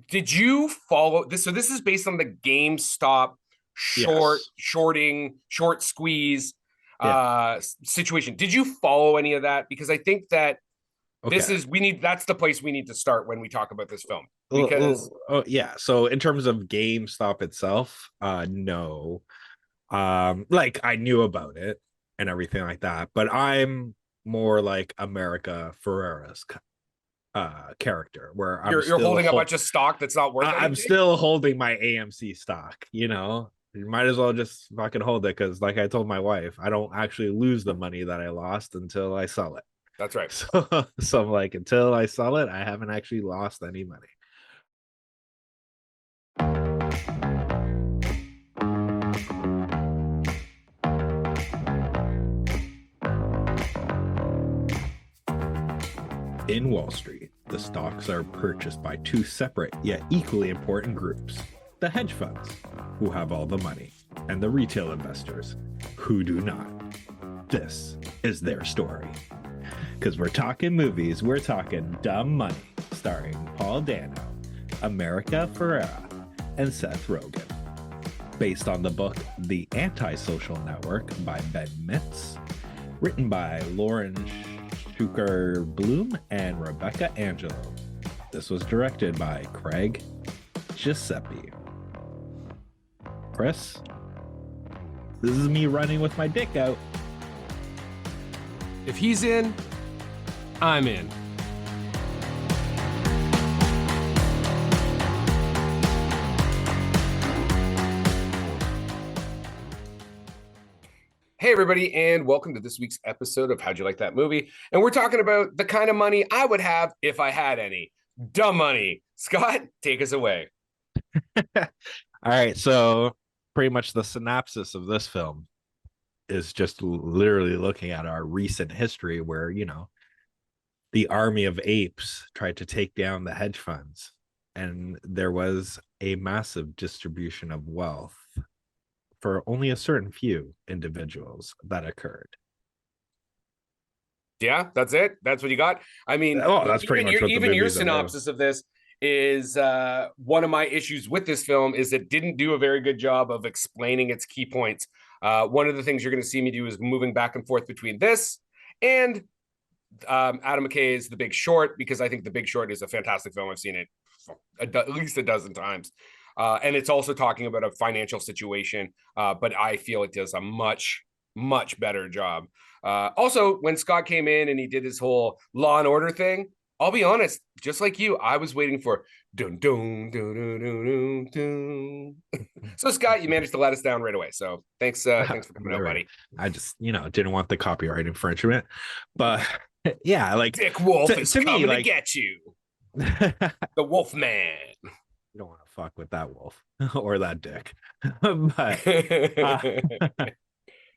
Did you follow this? So this is based on the GameStop Yes. short squeeze Yeah. situation. Did you follow any of that? Because I think that Okay. that's the place we need to start when we talk about this film. Because Oh, yeah. So in terms of GameStop itself, no. Like I knew about it and everything like that, but I'm more like America Ferrera's character, where you're holding a bunch of stock that's not worth I'm anything. still holding my AMC stock. You might as well just fucking hold it because, like I told my wife, I don't actually lose the money that I lost until I sell it. That's right. So I'm like, until I sell it, I haven't actually lost any money. In Wall Street, the stocks are purchased by two separate yet equally important groups: the hedge funds, who have all the money, and the retail investors, who do not. This is their story. Because we're talking movies, we're talking Dumb Money, starring Paul Dano, America Ferrera, and Seth Rogen. Based on the book The Antisocial Network by Ben Mezrich, written by Lauren Schuker Bloom and Rebecca Angelo. This was directed by Craig Giuseppe. Kris, this is me running with my dick out. If he's in, I'm in. Hey, everybody, and welcome to this week's episode of How'd You Like That Movie? And we're talking about the kind of money I would have if I had any. Dumb money. Scott, take us away. All right, so pretty much the synopsis of this film is just literally looking at our recent history where, the army of apes tried to take down the hedge funds, and there was a massive distribution of wealth for only a certain few individuals that occurred. Yeah, that's it. That's what you got. I mean, Oh, that's pretty much what the even movie your is about. synopsis of this is one of my issues with this film is it didn't do a very good job of explaining its key points. One of the things you're going to see me do is moving back and forth between this and Adam McKay's The Big Short, because I think The Big Short is a fantastic film. I've seen it at least a dozen times. And it's also talking about a financial situation, but I feel it does a much better job. Also, when Scott came in and he did his whole Law and Order thing, I'll be honest, just like you, I was waiting for dun dun dun dun dun dun. So Scott, you managed to let us down right away. So thanks for coming out, buddy. I just, didn't want the copyright infringement, but yeah, like Dick Wolf is to me, coming to like get you. you The Wolf Man. don't want to fuck with that wolf or that dick, but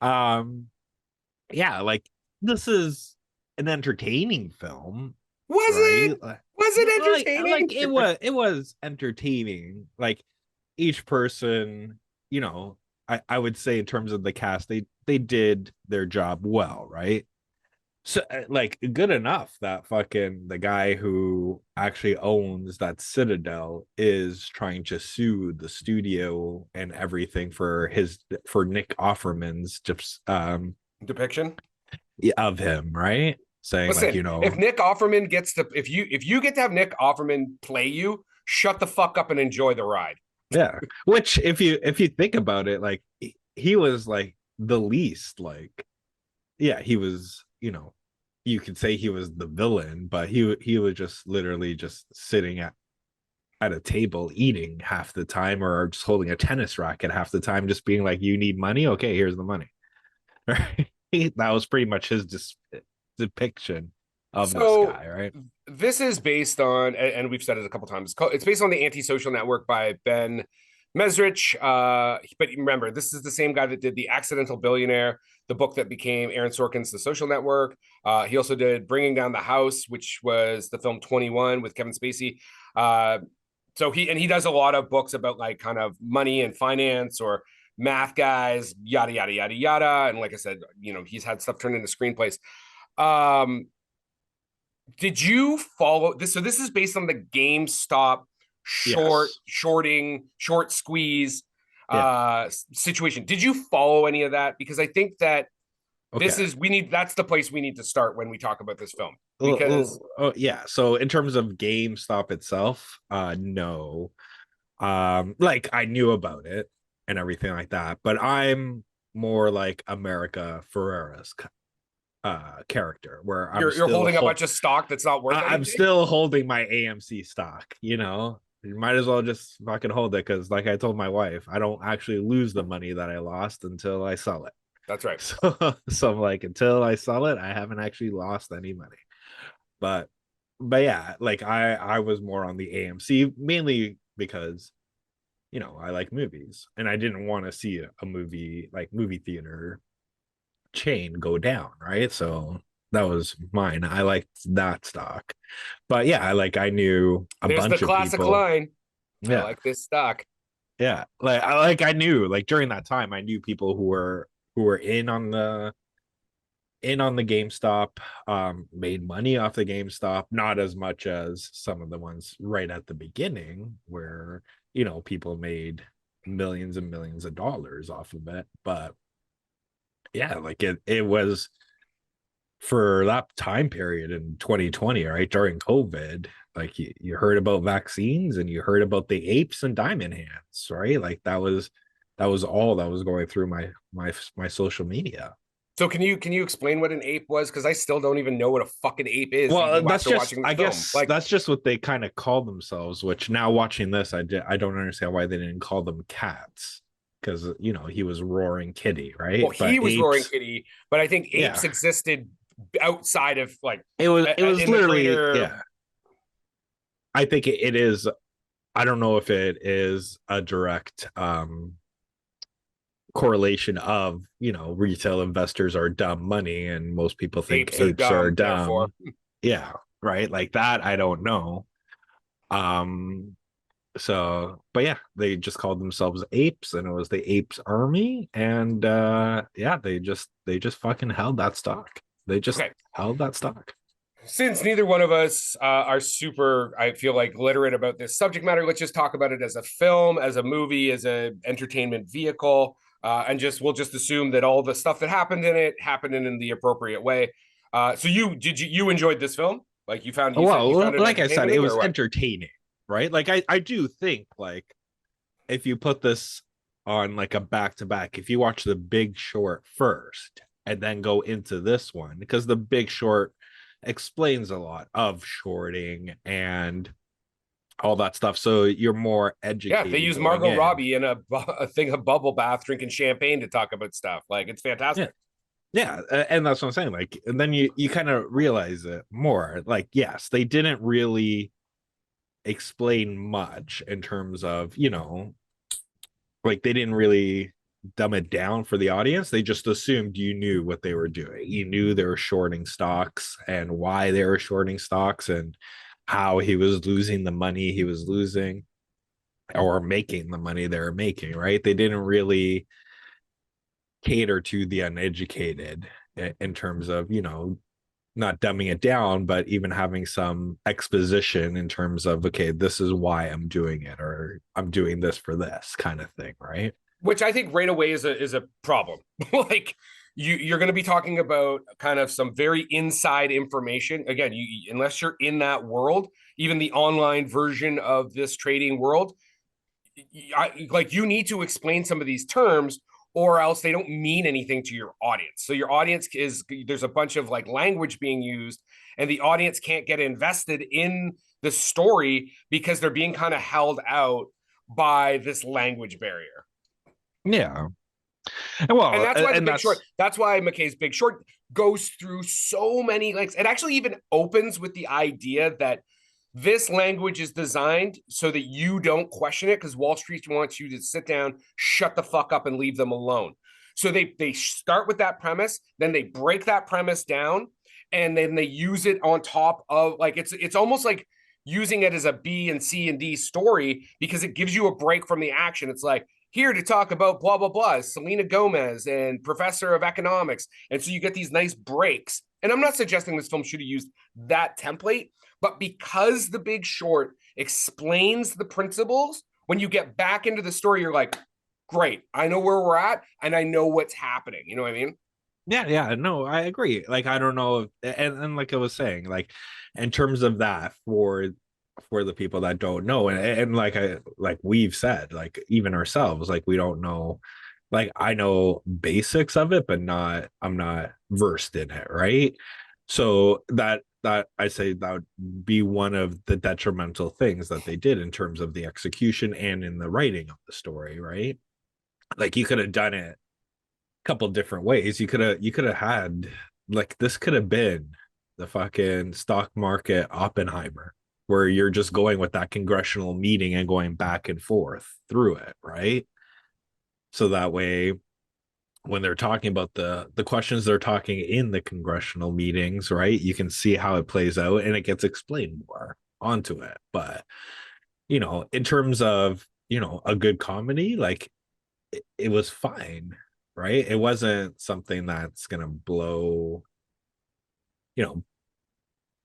uh, um, yeah, like this is an entertaining film, Was right? it? Was it entertaining? Like it was entertaining. Like each person, I would say in terms of the cast, they did their job well, right? So like good enough that fucking the guy who actually owns that Citadel is trying to sue the studio and everything for Nick Offerman's just Depiction. of him, right? Saying like, Listen, if Nick Offerman gets to, if you get to have Nick Offerman play you, shut the fuck up and enjoy the ride. yeah. Which if you think about it, like he was like the least like, yeah, he was, you could say he was the villain, but he was just literally just sitting at a table eating half the time, or just holding a tennis racket half the time, just being like, you need money, okay, here's the money. Right. That was pretty much his depiction of this So guy, right? this is based on, and we've said it a couple times. It's based on the Antisocial Network by Ben Mezrich. But remember, this is the same guy that did the Accidental Billionaire, the book that became Aaron Sorkin's The Social Network. He also did Bringing Down the House, which was the film 21 with Kevin Spacey. So he does a lot of books about like kind of money and finance or math guys, yada yada yada yada. And like I said, he's had stuff turned into screenplays. Um, did you follow this? So this is based on the GameStop Yes. short squeeze Yeah. situation. Did you follow any of that? Because I think that Okay. that's the place we need to start when we talk about this film. Well, Because oh, yeah. So in terms of GameStop itself, no. Like I knew about it and everything like that, but I'm more like America Ferrera's character, where you're holding a bunch of stock that's not worth I'm anything. still holding my AMC stock. You might as well just fucking hold it, because, like I told my wife, I don't actually lose the money that I lost until I sell it. That's right. So I'm like, until I sell it, I haven't actually lost any money. But yeah, like I was more on the AMC, mainly because I like movies, and I didn't want to see a movie, like movie theater chain, go down, right? So that was mine. I liked that stock. But yeah, I knew a There's the bunch of classic people. line. I Yeah. like this stock. Yeah. I knew, like, during that time I knew people who were in on the GameStop, made money off the GameStop, not as much as some of the ones right at the beginning, where people made millions and millions of dollars off of it. But yeah, like it was, for that time period in 2020, right, during COVID. Like you heard about vaccines, and you heard about the apes and diamond hands, right? Like that was all that was going through my social media. So can you explain what an ape was? Because I still don't even know what a fucking ape is, Well, even that's after just, watching the I film. guess Like, that's just what they kind of call themselves, which, now watching this, I don't understand why they didn't call them cats, because he was roaring kitty, well, right? But he was roaring apes, kitty, but I think yeah, apes existed outside of like it was in the literally, greater. yeah. I think it is. I don't know if it is a direct correlation of, retail investors are dumb money, and most people think Apes are apes are dumb, therefore. dumb. Yeah, right. Like that, I don't know. Um, but yeah, they just called themselves apes, and it was the apes army, and yeah, they just fucking held that stock. They just Okay. held that stock. Since neither one of us are super, I feel like, literate about this subject matter, let's just talk about it as a film, as a movie, as a entertainment vehicle, and we'll just assume that all the stuff that happened in it happened in the appropriate way. So you enjoyed this film? Like you said you Well, found it like I said, it entertaining, or was what? entertaining, right? Like I do think, like, if you put this on like a back to back, if you watch The Big Short first and then go into this one, because The Big Short explains a lot of shorting and all that stuff, so you're more Yeah, they educated use going Margot in. Robbie in a thing of bubble bath drinking champagne to talk about stuff. Like, it's Yeah. fantastic. Yeah, and that's what I'm saying. Like, and then you kind of realize it more. Like, yes, they didn't really explain much in terms of, like, they didn't really dumb it down for the audience. They just assumed you knew what they were doing. You knew they were shorting stocks, and why they were shorting stocks, and how he was losing the money he was losing, or making the money they were making, right? They didn't really cater to the uneducated in terms of, not dumbing it down, but even having some exposition in terms of, okay, this is why I'm doing it, or I'm doing this for this kind of thing, right? Which I think right away is a problem. Like, you're going to be talking about kind of some very inside information. Again, unless you're in that world, even the online version of this trading world, like, you need to explain some of these terms, or else they don't mean anything to your audience. So your audience there's a bunch of like language being used, and the audience can't get invested in the story because they're being kind of held out by this language barrier. Yeah. And Well, that's why the and Big Short, that's, that's why McKay's Big Short goes through so many, like, it actually even opens with the idea that this language is designed so that you don't question it, because Wall Street wants you to sit down, shut the fuck up, and leave them alone. So they start with that premise, then they break that premise down, and then they use it on top of, like, it's almost like using it as a B and C and D story, because it gives you a break from the action. It's like, here to talk about blah blah blah, Selena Gomez and professor of economics, and so you get these nice breaks. And I'm not suggesting this film should have used that template, but because The Big Short explains the principles, when you get back into the story, you're like, great, I know where we're at and I know what's happening. You know what I mean? Yeah, no, I agree. Like, I don't know and like I was saying, like, in terms of that, for the people that don't know, and like we've said, like, even ourselves, like, we don't know. Like, I know basics of it, but I'm not versed in it, right? So that I say that would be one of the detrimental things that they did in terms of the execution and in the writing of the story, right? Like, you could have done it couple different ways. You could have had, like, this could have been the fucking stock market Oppenheimer, where you're just going with that congressional meeting and going back and forth through it, right? So that way, when they're talking about the questions they're talking in the congressional meetings, right, you can see how it plays out and it gets explained more onto it. But in terms of a good comedy, like, it was fine, right? It wasn't something that's gonna you know,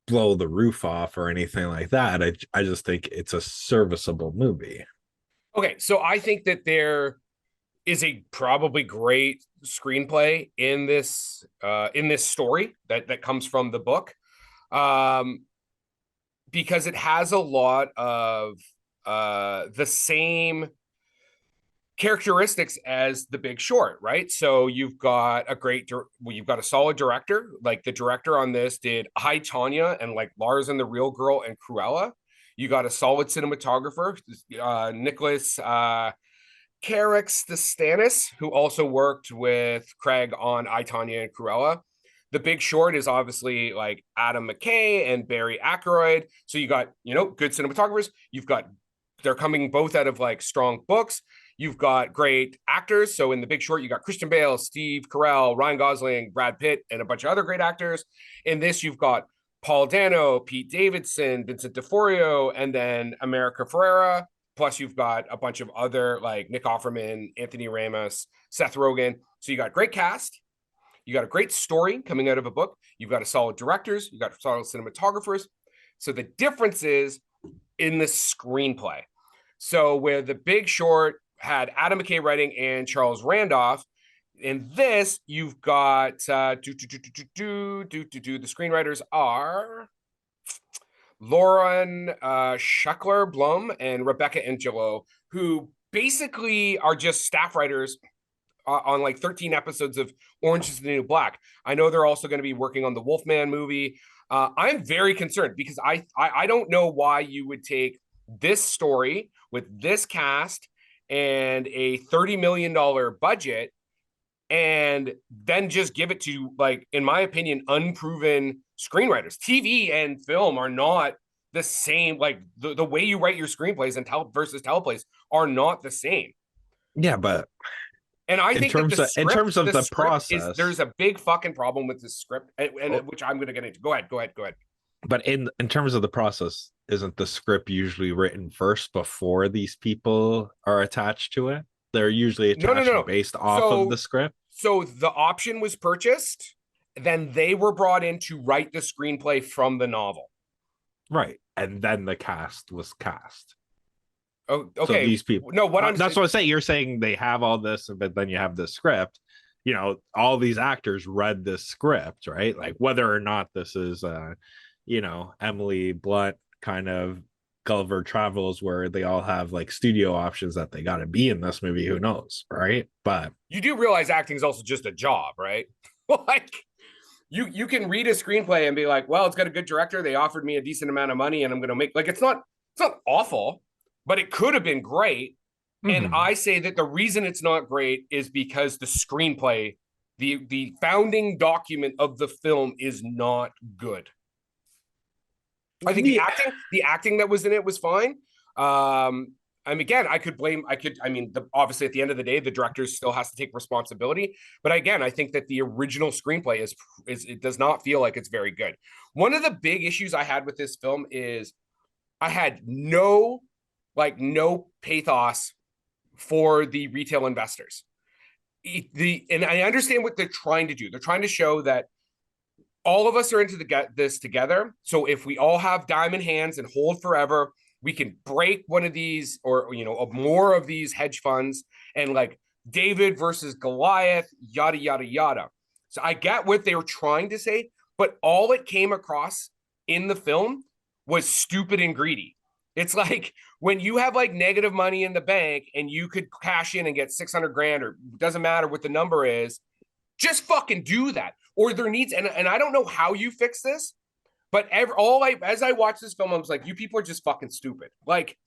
blow the roof off or anything like that. I just think it's a serviceable movie. Okay, so I think that there is a probably great screenplay in this story that comes from the book, um, because it has a lot of the same characteristics as The Big Short, right? So you've got you've got a solid director. Like, the director on this did I, Tanya, and like Lars and the Real Girl and Cruella. You got a solid cinematographer, Nicholas Carrick-Stanis, who also worked with Craig on I, Tanya, and Cruella. The Big Short is obviously like Adam McKay and Barry Ackroyd. So you got, good cinematographers. They're coming both out of like strong books. You've got great actors. So in The Big Short, you got Christian Bale, Steve Carell, Ryan Gosling, Brad Pitt, and a bunch of other great actors. In this, you've got Paul Dano, Pete Davidson, Vincent D'Onofrio, and then America Ferrera. Plus, you've got a bunch of other, like Nick Offerman, Anthony Ramos, Seth Rogen. So you got great cast. You got a great story coming out of a book. You've got a solid directors. You've got solid cinematographers. So the difference is in the screenplay. So where The Big Short had Adam McKay writing and Charles Randolph, in this you've got the screenwriters are Lauren Schuckler Blum and Rebecca Angelo, who basically are just staff writers on like 13 episodes of Orange is the New Black. I know they're also going to be working on the Wolfman movie. I'm very concerned because I don't know why you would take this story with this cast and a $30 million budget and then just give it to, like, in my opinion, unproven screenwriters. TV and film are not the same. Like, the way you write your screenplays and versus teleplays are not the same. Yeah, but And I think that in terms of the is, process, there's a big fucking problem with the script, and oh, which I'm going to get into. Go ahead. but in terms of the process, isn't the script usually written first before these people are attached to it? They're usually attached No. based off of the script. So the option was purchased, then they were brought in to write the screenplay from the novel. Right. And then the cast was cast. Oh, okay. So these people. No, that's what I'm saying. You're saying they have all this, but then you have the script. All these actors read this script, right? Like, whether or not this is Emily Blunt kind of Gulliver Travels, where they all have like studio options that they got to be in this movie, who knows, right? But you do realize acting is also just a job, right? Like, you can read a screenplay and be like, well, it's got a good director, they offered me a decent amount of money and I'm going to make, like, it's not awful, but it could have been great. Mm-hmm. And I say that the reason it's not great is because the screenplay, the founding document of the film, is not good. I think the acting that was in it was fine. Again, obviously at the end of the day, the director still has to take responsibility. But again, I think that the original screenplay is it does not feel like it's very good. One of the big issues I had with this film is I had no pathos for the retail investors. And I understand what they're trying to do. They're trying to show that all of us are into this together. So if we all have diamond hands and hold forever, we can break one of these or, more of these hedge funds and like David versus Goliath, yada, yada, yada. So I get what they were trying to say, but all it came across in the film was stupid and greedy. It's like when you have like negative money in the bank and you could cash in and get 600 grand, or doesn't matter what the number is, just fucking do that. Or there needs, and I don't know how you fix this, but as I watch this film, I was like, you people are just fucking stupid. Like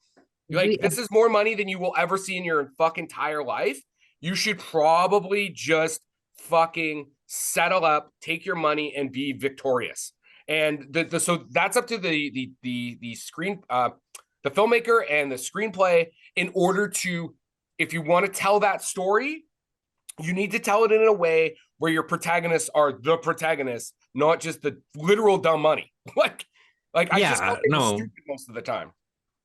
this is more money than you will ever see in your fucking entire life. You should probably just fucking settle up, take your money, and be victorious. And so that's up to the screen, the filmmaker and the screenplay in order to, if you want to tell that story, you need to tell it in a way where your protagonists are the protagonists, not just the literal dumb money. I just felt it was stupid most of the time.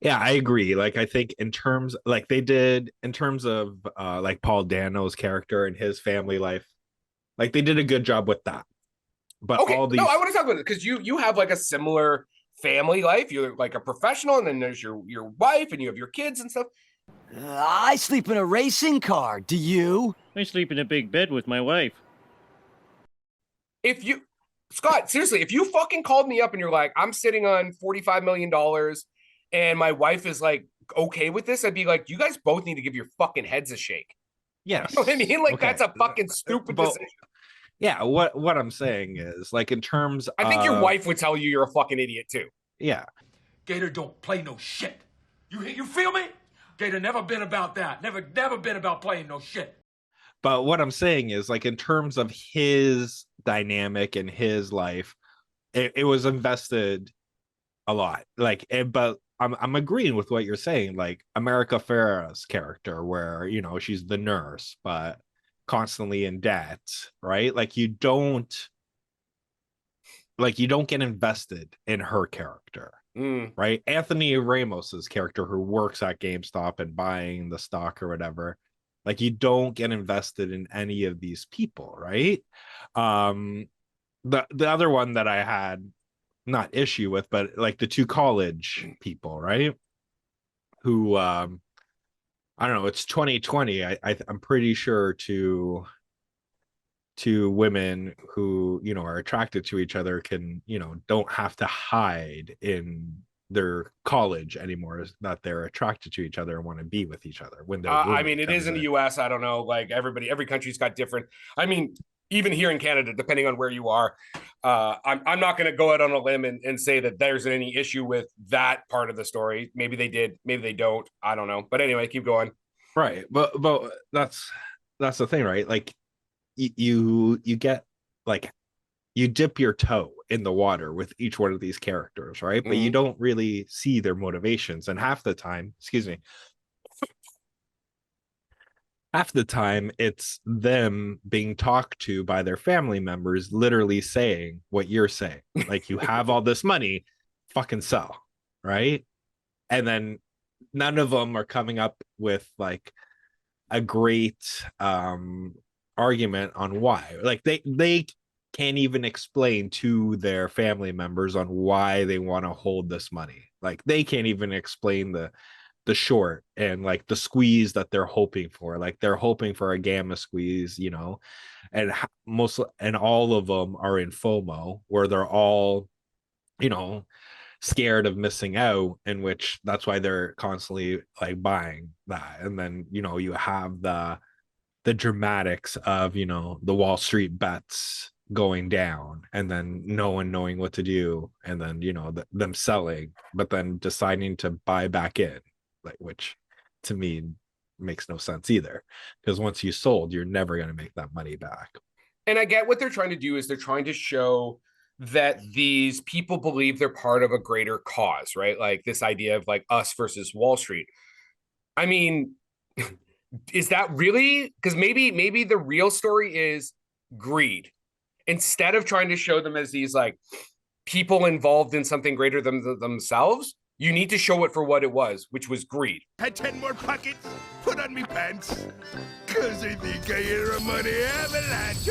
Yeah, I agree. Like, I think in terms, like they did in terms of like Paul Dano's character and his family life, like they did a good job with that. But okay, all these, no, I want to talk about it because you have like a similar family life. You're like a professional, and then there's your wife, and you have your kids and stuff. I sleep in a racing car. Do you? I sleep in a big bed with my wife. Scott, seriously, if you fucking called me up and you're like, I'm sitting on $45 million and my wife is like, okay with this, I'd be like, you guys both need to give your fucking heads a shake. yes, You know what I mean? Like, that's a fucking stupid decision. Yeah, what I'm saying is, like, in terms I think your wife would tell you you're a fucking idiot too. Yeah. Gator don't play no shit. You feel me? Gator never been about that. Never been about playing no shit. But what I'm saying is, like, in terms of his dynamic and his life, it was invested a lot. Like, but I'm agreeing with what you're saying. Like America Ferrera's character, where she's the nurse, but constantly in debt, right? Like you don't get invested in her character, right? Anthony Ramos's character, who works at GameStop and buying the stock or whatever, like you don't get invested in any of these people, right? The other one that I had not issue with, but like the two college people, right? Who I don't know, it's 2020. I'm pretty sure to women who are attracted to each other can don't have to hide in their college anymore, that they're attracted to each other and want to be with each other when they're I mean, it is in the US. I don't know, like every country's got different. I mean, even here in Canada, depending on where you are, I'm not going to go out on a limb and say that there's any issue with that part of the story. Maybe they did, maybe they don't. I don't know. But anyway, keep going. Right, but that's the thing, right? Like you get, like, you dip your toe in the water with each one of these characters, right? But you don't really see their motivations, and half the time it's them being talked to by their family members, literally saying what you're saying. Like, you have all this money, fucking sell, right? And then none of them are coming up with like a great argument on why. Like they can't even explain to their family members on why they want to hold this money. Like they can't even explain the short and like the squeeze that they're hoping for. Like they're hoping for a gamma squeeze, and all of them are in FOMO, where they're all scared of missing out, in which that's why they're constantly like buying that. And then you have the dramatics of the Wall Street bets going down, and then no one knowing what to do, and then them selling, but then deciding to buy back in, like, which to me makes no sense either, because once you sold, you're never going to make that money back. And I get what they're trying to do is they're trying to show that these people believe they're part of a greater cause, right? Like this idea of like us versus Wall Street. I mean, is that really? Because maybe the real story is greed. Instead of trying to show them as these like people involved in something greater than themselves, you need to show it for what it was, which was greed. Had 10 more pockets put on me pants, cause I think I hear a money avalanche.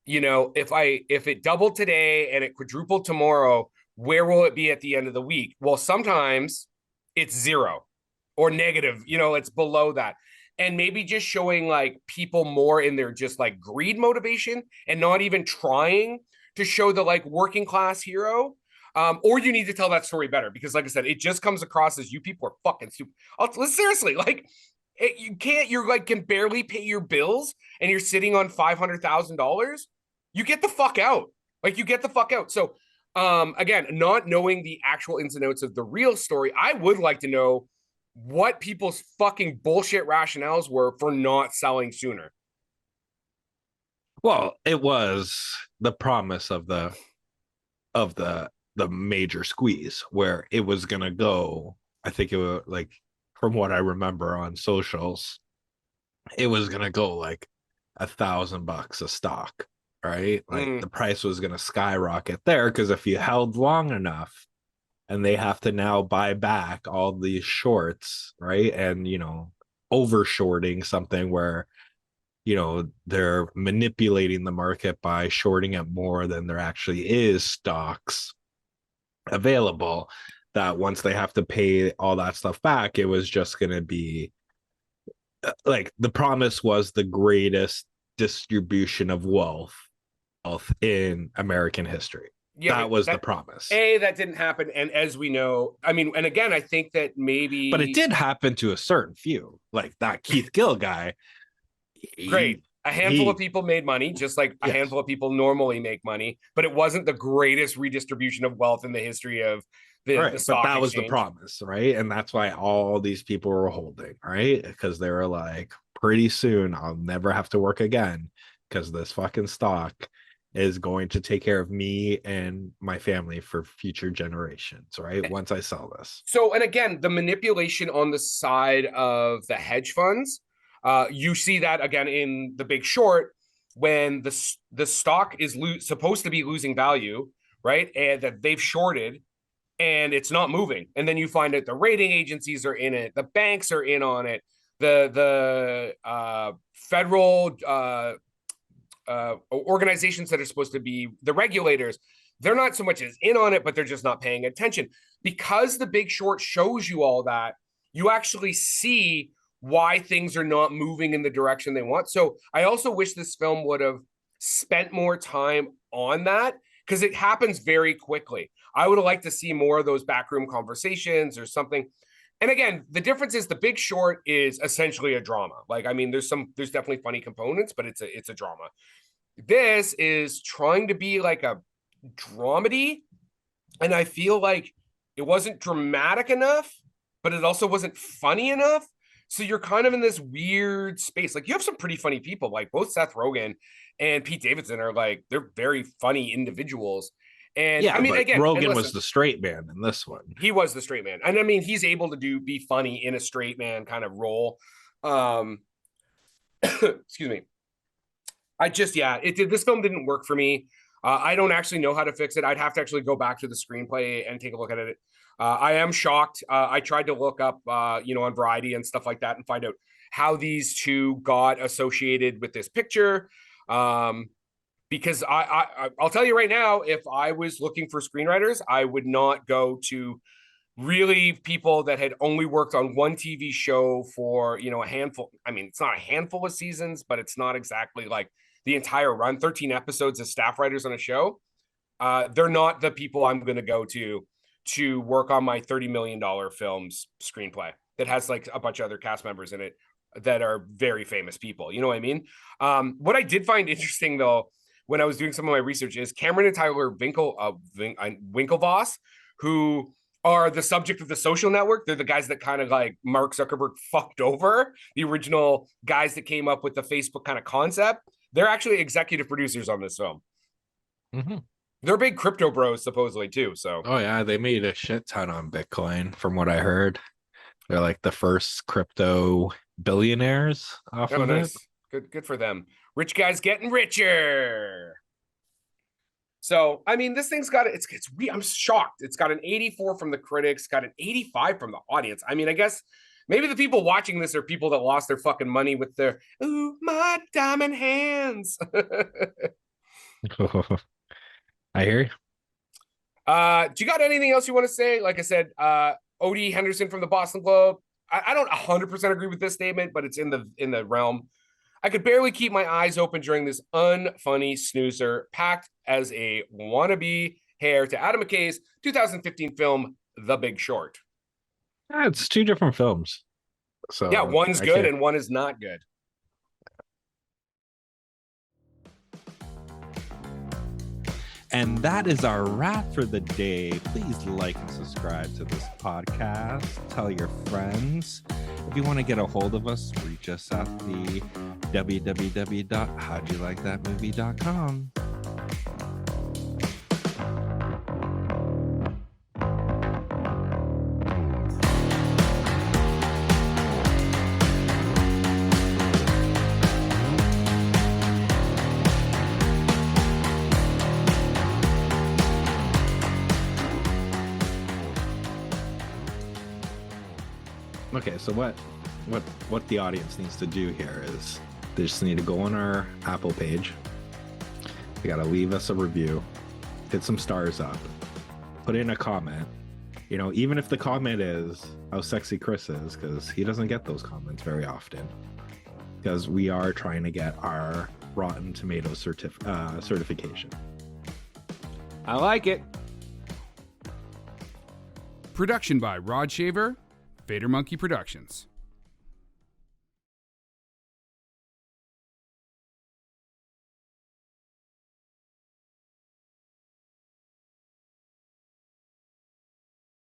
If it doubled today and it quadrupled tomorrow, where will it be at the end of the week? Well, sometimes it's zero or negative, it's below that. And maybe just showing like people more in their just like greed motivation and not even trying to show the like working class hero. Or you need to tell that story better because, like I said, it just comes across as you people are fucking stupid. Seriously, like you're like can barely pay your bills and you're sitting on $500,000. You get the fuck out. Like you get the fuck out. So again, not knowing the actual ins and outs of the real story, I would like to know what people's fucking bullshit rationales were for not selling sooner. Well, it was the promise of the major squeeze where it was gonna go. I think it was like, from what I remember on socials, it was gonna go like $1,000 a stock, right? Like the price was gonna skyrocket there because if you held long enough, and they have to now buy back all these shorts, right? And over shorting something where they're manipulating the market by shorting it more than there actually is stocks available, that once they have to pay all that stuff back, it was just going to be like the promise was the greatest distribution of wealth in American history. Yeah, that was the promise. That didn't happen. And as we know, I mean, and again, I think that maybe... But it did happen to a certain few, like that Keith Gill guy. Great. A handful of people made money, just like a handful of people normally make money, but it wasn't the greatest redistribution of wealth in the history of the stock but that was exchange. the promise, right? And that's why all these people were holding, right? Because they were like, pretty soon I'll never have to work again because this fucking stock is going to take care of me and my family for future generations, right? Once I sell this. So, and again, the manipulation on the side of the hedge funds, you see that again in The Big Short when the stock is supposed to be losing value, right? And that they've shorted and it's not moving. And then you find that the rating agencies are in it, the banks are in on it, the federal organizations that are supposed to be the regulators, they're not so much as in on it, but they're just not paying attention. Because The Big Short shows you all that, you actually see why things are not moving in the direction they want. So I also wish this film would have spent more time on that because it happens very quickly. I would have liked to see more of those backroom conversations or something. And again, the difference is The Big Short is essentially a drama. Like, I mean, there's definitely funny components, but it's a drama. This is trying to be like a dramedy, and I feel like it wasn't dramatic enough, but it also wasn't funny enough. So you're kind of in this weird space. Like, you have some pretty funny people, like both Seth Rogen and Pete Davidson are like, they're very funny individuals. And yeah, I mean, again, Rogen was the straight man in this one. He was the straight man. And I mean, he's able to be funny in a straight man kind of role. Excuse me. This film didn't work for me. I don't actually know how to fix it. I'd have to actually go back to the screenplay and take a look at it. I am shocked. I tried to look up, on Variety and stuff like that and find out how these two got associated with this picture. Because I'll tell you right now, if I was looking for screenwriters, I would not go to really people that had only worked on one TV show for, a handful. I mean, it's not a handful of seasons, but it's not exactly like the entire run, 13 episodes as staff writers on a show. They're not the people I'm going to go to work on my $30 million film's screenplay that has like a bunch of other cast members in it that are very famous people. You know what I mean? What I did find interesting though, when I was doing some of my research, is Cameron and Tyler Winklevoss, who are the subject of The Social Network. They're the guys that kind of like Mark Zuckerberg fucked over, the original guys that came up with the Facebook kind of concept. They're actually executive producers on this film. Mm-hmm. They're big crypto bros, supposedly, too. So, oh yeah, they made a shit ton on Bitcoin, from what I heard. They're like the first crypto billionaires off of nice. it. Good for them. Rich guys getting richer. So, I mean, this thing's got I'm shocked. It's got an 84 from the critics, got an 85 from the audience. I mean, I guess maybe the people watching this are people that lost their fucking money with their, ooh, my diamond hands. I hear you. Do you got anything else you want to say? Like I said, Odie Henderson from the Boston Globe. I don't 100% agree with this statement, but it's in the realm. I could barely keep my eyes open during this unfunny snoozer, packed as a wannabe heir to Adam McKay's 2015 film, The Big Short. It's two different films. So Yeah, one's good and one is not good. And that is our wrap for the day. Please like and subscribe to this podcast. Tell your friends. If you want to get a hold of us, reach us at the www.howdyoulikethatmovie.com. Okay, so what the audience needs to do here is they just need to go on our Apple page. They gotta leave us a review, hit some stars up, put in a comment. You know, even if the comment is how sexy Kris is, because he doesn't get those comments very often. Because we are trying to get our Rotten Tomatoes certification. I like it. Production by Rod Shaver, Vader Monkey Productions.